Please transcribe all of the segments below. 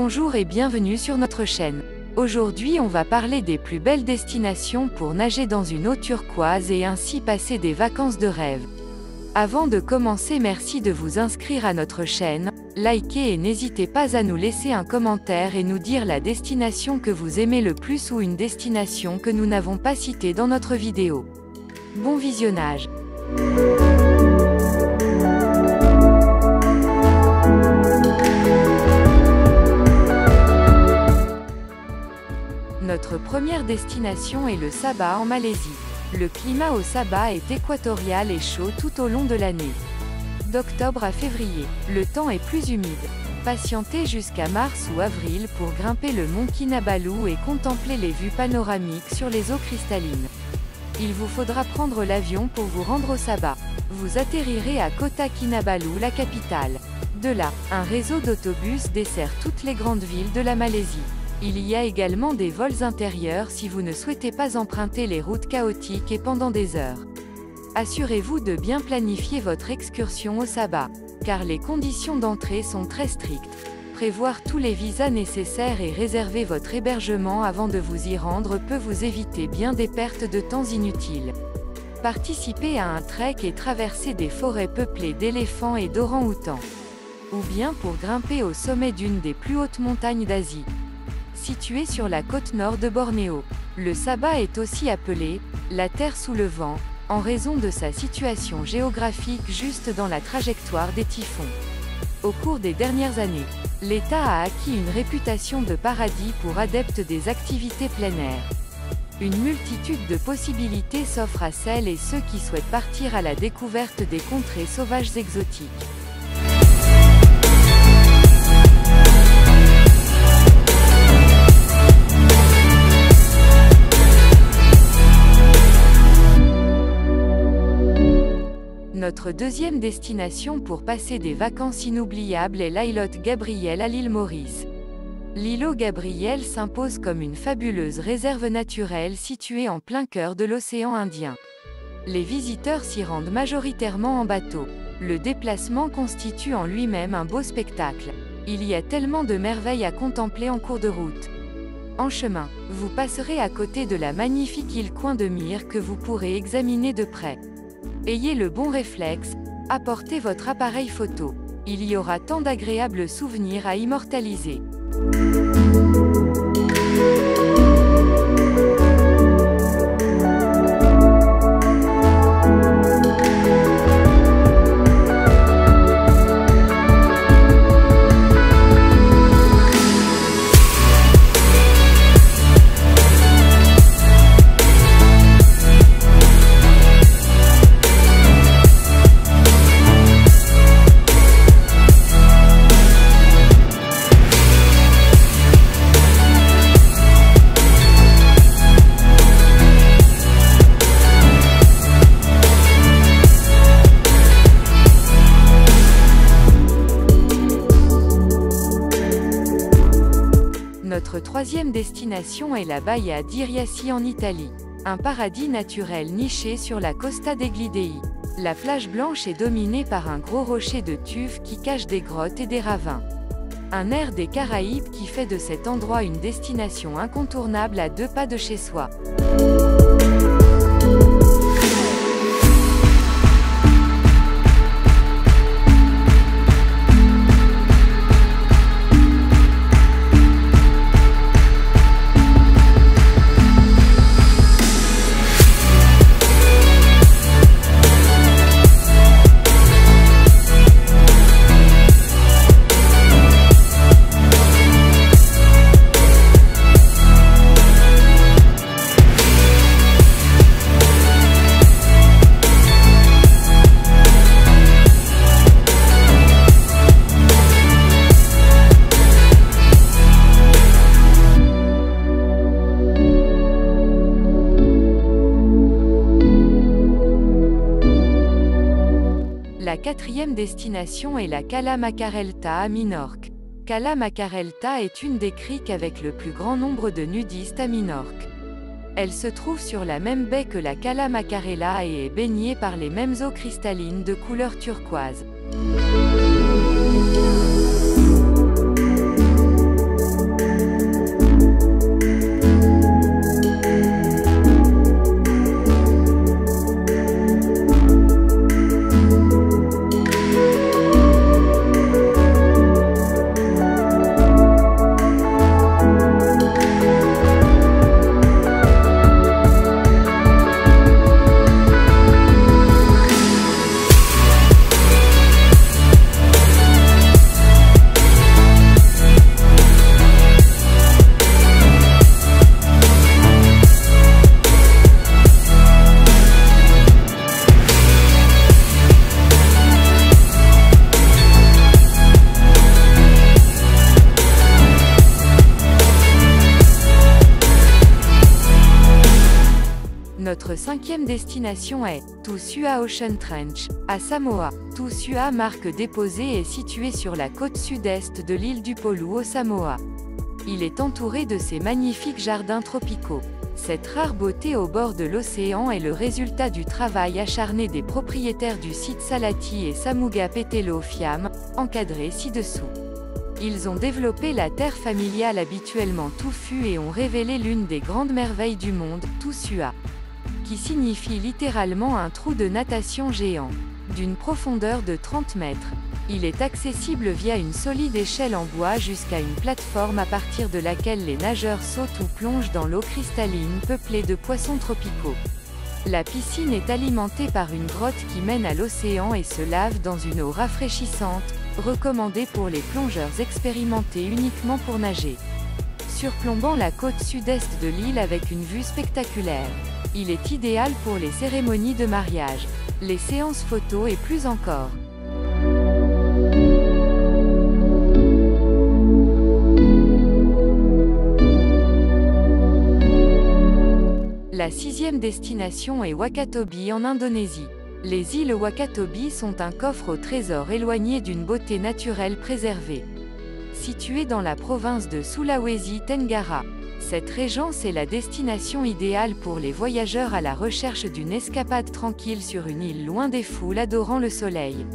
Bonjour et bienvenue sur notre chaîne. Aujourd'hui on va parler des plus belles destinations pour nager dans une eau turquoise et ainsi passer des vacances de rêve. Avant de commencer, merci de vous inscrire à notre chaîne, likez et n'hésitez pas à nous laisser un commentaire et nous dire la destination que vous aimez le plus ou une destination que nous n'avons pas citée dans notre vidéo. Bon visionnage. Notre première destination est le Sabah en Malaisie. Le climat au Sabah est équatorial et chaud tout au long de l'année. D'octobre à février, le temps est plus humide. Patientez jusqu'à mars ou avril pour grimper le mont Kinabalu et contempler les vues panoramiques sur les eaux cristallines. Il vous faudra prendre l'avion pour vous rendre au Sabah. Vous atterrirez à Kota Kinabalu, la capitale. De là, un réseau d'autobus dessert toutes les grandes villes de la Malaisie. Il y a également des vols intérieurs si vous ne souhaitez pas emprunter les routes chaotiques et pendant des heures. Assurez-vous de bien planifier votre excursion au Sabah, car les conditions d'entrée sont très strictes. Prévoir tous les visas nécessaires et réserver votre hébergement avant de vous y rendre peut vous éviter bien des pertes de temps inutiles. Participez à un trek et traversez des forêts peuplées d'éléphants et d'orangs-outans. Ou bien pour grimper au sommet d'une des plus hautes montagnes d'Asie. Situé sur la côte nord de Bornéo, le Sabah est aussi appelé « la terre sous le vent », en raison de sa situation géographique juste dans la trajectoire des typhons. Au cours des dernières années, l'État a acquis une réputation de paradis pour adeptes des activités plein air. Une multitude de possibilités s'offre à celles et ceux qui souhaitent partir à la découverte des contrées sauvages exotiques. Notre deuxième destination pour passer des vacances inoubliables est l'îlot Gabriel à l'île Maurice. L'îlot Gabriel s'impose comme une fabuleuse réserve naturelle située en plein cœur de l'océan Indien. Les visiteurs s'y rendent majoritairement en bateau. Le déplacement constitue en lui-même un beau spectacle. Il y a tellement de merveilles à contempler en cours de route. En chemin, vous passerez à côté de la magnifique île Coin de Mire que vous pourrez examiner de près. Ayez le bon réflexe, apportez votre appareil photo. Il y aura tant d'agréables souvenirs à immortaliser. Notre troisième destination est la Baia di Riace en Italie. Un paradis naturel niché sur la Costa degli Dei. La plage blanche est dominée par un gros rocher de tuf qui cache des grottes et des ravins. Un air des Caraïbes qui fait de cet endroit une destination incontournable à 2 pas de chez soi. La quatrième destination est la Cala Macarelta à Minorque. Cala Macarelta est une des criques avec le plus grand nombre de nudistes à Minorque. Elle se trouve sur la même baie que la Cala Macarella et est baignée par les mêmes eaux cristallines de couleur turquoise. Notre cinquième destination est Tusua Ocean Trench, à Samoa. Tusua, marque déposée, est situé sur la côte sud-est de l'île du Polu au Samoa. Il est entouré de ces magnifiques jardins tropicaux. Cette rare beauté au bord de l'océan est le résultat du travail acharné des propriétaires du site Salati et Samuga Petelo Fiam, encadrés ci-dessous. Ils ont développé la terre familiale habituellement touffue et ont révélé l'une des grandes merveilles du monde, Tusua, qui signifie littéralement un trou de natation géant. D'une profondeur de 30 mètres, il est accessible via une solide échelle en bois jusqu'à une plateforme à partir de laquelle les nageurs sautent ou plongent dans l'eau cristalline peuplée de poissons tropicaux. La piscine est alimentée par une grotte qui mène à l'océan et se lave dans une eau rafraîchissante, recommandée pour les plongeurs expérimentés uniquement pour nager. Surplombant la côte sud-est de l'île avec une vue spectaculaire. Il est idéal pour les cérémonies de mariage, les séances photos et plus encore. La sixième destination est Wakatobi en Indonésie. Les îles Wakatobi sont un coffre au trésor éloigné d'une beauté naturelle préservée. Située dans la province de Sulawesi Tenggara, cette régence est la destination idéale pour les voyageurs à la recherche d'une escapade tranquille sur une île loin des foules adorant le soleil.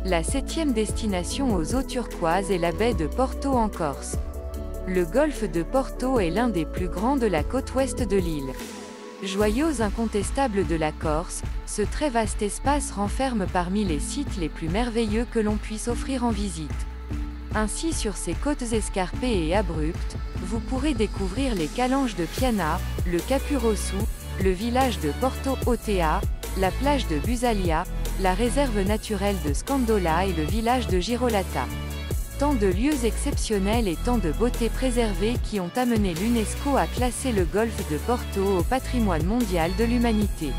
La septième destination aux eaux turquoises est la baie de Porto en Corse. Le golfe de Porto est l'un des plus grands de la côte ouest de l'île. Joyaux incontestable de la Corse, ce très vaste espace renferme parmi les sites les plus merveilleux que l'on puisse offrir en visite. Ainsi, sur ces côtes escarpées et abruptes, vous pourrez découvrir les calanges de Piana, le Capurossu, le village de Porto Otea, la plage de Busalia, la réserve naturelle de Scandola et le village de Girolata. Tant de lieux exceptionnels et tant de beautés préservées qui ont amené l'UNESCO à classer le golfe de Porto au patrimoine mondial de l'humanité.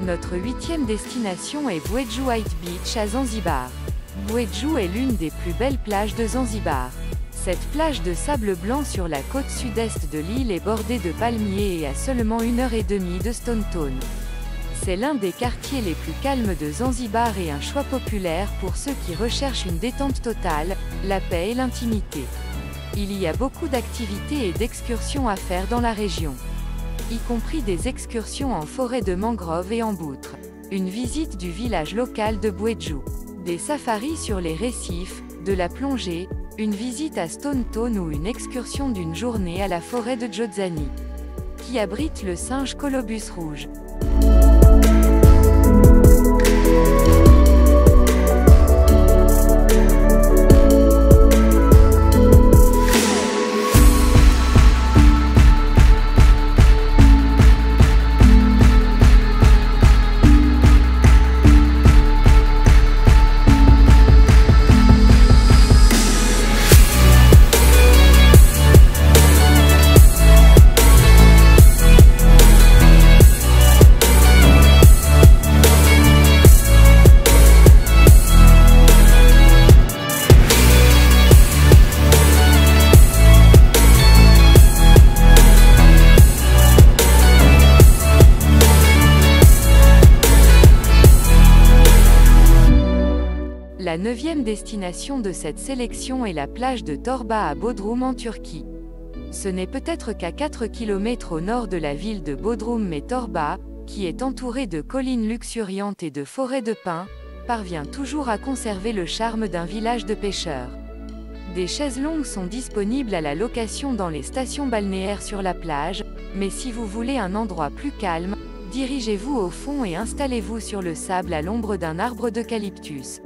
Notre huitième destination est Bweju White Beach à Zanzibar. Bweju est l'une des plus belles plages de Zanzibar. Cette plage de sable blanc sur la côte sud-est de l'île est bordée de palmiers et à seulement 1h30 de Stone Town. C'est l'un des quartiers les plus calmes de Zanzibar et un choix populaire pour ceux qui recherchent une détente totale, la paix et l'intimité. Il y a beaucoup d'activités et d'excursions à faire dans la région, y compris des excursions en forêt de mangroves et en boutre, une visite du village local de Bweju, des safaris sur les récifs, de la plongée, une visite à Stone Town ou une excursion d'une journée à la forêt de Jozani, qui abrite le singe colobus rouge. La 9e destination de cette sélection est la plage de Torba à Bodrum en Turquie. Ce n'est peut-être qu'à 4 km au nord de la ville de Bodrum, mais Torba, qui est entourée de collines luxuriantes et de forêts de pins, parvient toujours à conserver le charme d'un village de pêcheurs. Des chaises longues sont disponibles à la location dans les stations balnéaires sur la plage, mais si vous voulez un endroit plus calme, dirigez-vous au fond et installez-vous sur le sable à l'ombre d'un arbre d'eucalyptus.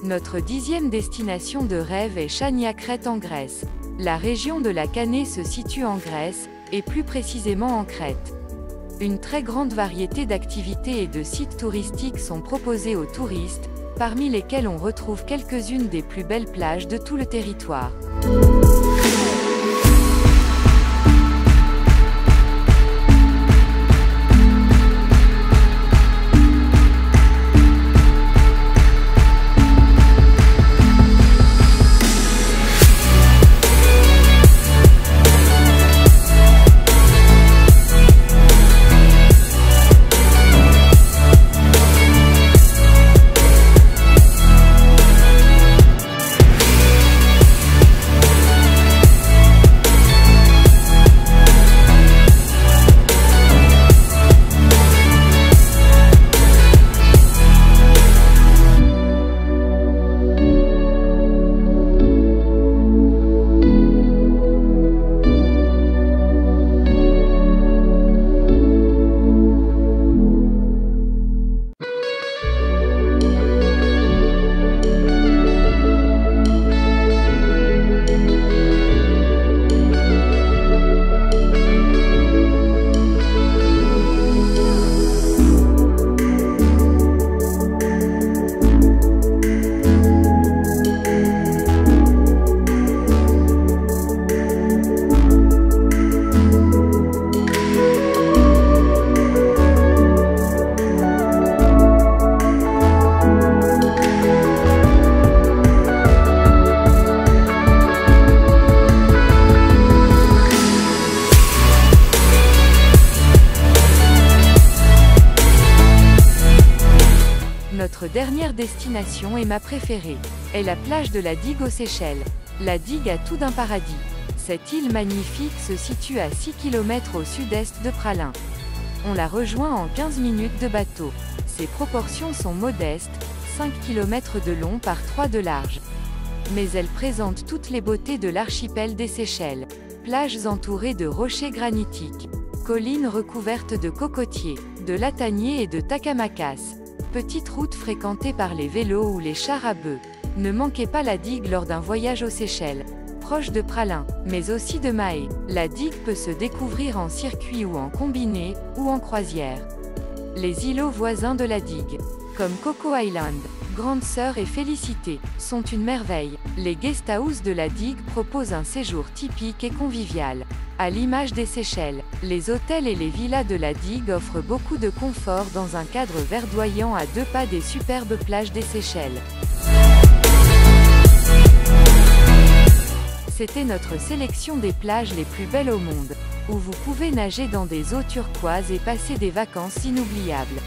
Notre 10e destination de rêve est Chania Crète en Grèce. La région de la Canée se situe en Grèce, et plus précisément en Crète. Une très grande variété d'activités et de sites touristiques sont proposés aux touristes, parmi lesquels on retrouve quelques-unes des plus belles plages de tout le territoire. Notre dernière destination est ma préférée, est la plage de la Digue aux Seychelles. La Digue a tout d'un paradis. Cette île magnifique se situe à 6 km au sud-est de Praslin. On la rejoint en 15 minutes de bateau. Ses proportions sont modestes, 5 km de long par 3 de large. Mais elle présente toutes les beautés de l'archipel des Seychelles. Plages entourées de rochers granitiques, collines recouvertes de cocotiers, de lataniers et de tacamacas. Petite route fréquentée par les vélos ou les chars à bœufs. Ne manquez pas la Digue lors d'un voyage aux Seychelles. Proche de Praslin, mais aussi de Mahé. La Digue peut se découvrir en circuit ou en combiné, ou en croisière. Les îlots voisins de la Digue, comme Coco Island, Grande Sœur et Félicité sont une merveille. Les guesthouses de la digue proposent un séjour typique et convivial. À l'image des Seychelles, les hôtels et les villas de la digue offrent beaucoup de confort dans un cadre verdoyant à 2 pas des superbes plages des Seychelles. C'était notre sélection des plages les plus belles au monde, où vous pouvez nager dans des eaux turquoises et passer des vacances inoubliables.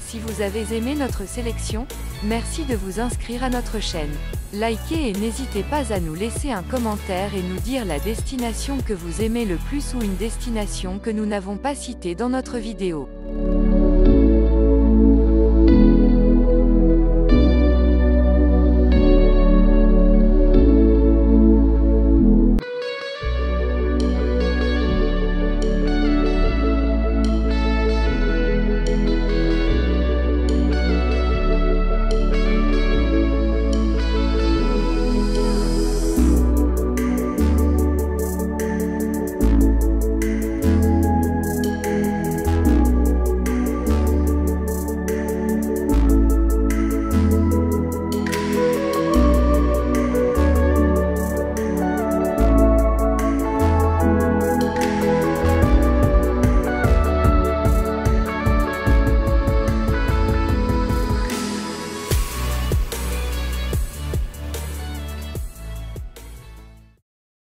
Si vous avez aimé notre sélection, merci de vous inscrire à notre chaîne. Likez et n'hésitez pas à nous laisser un commentaire et nous dire la destination que vous aimez le plus ou une destination que nous n'avons pas citée dans notre vidéo.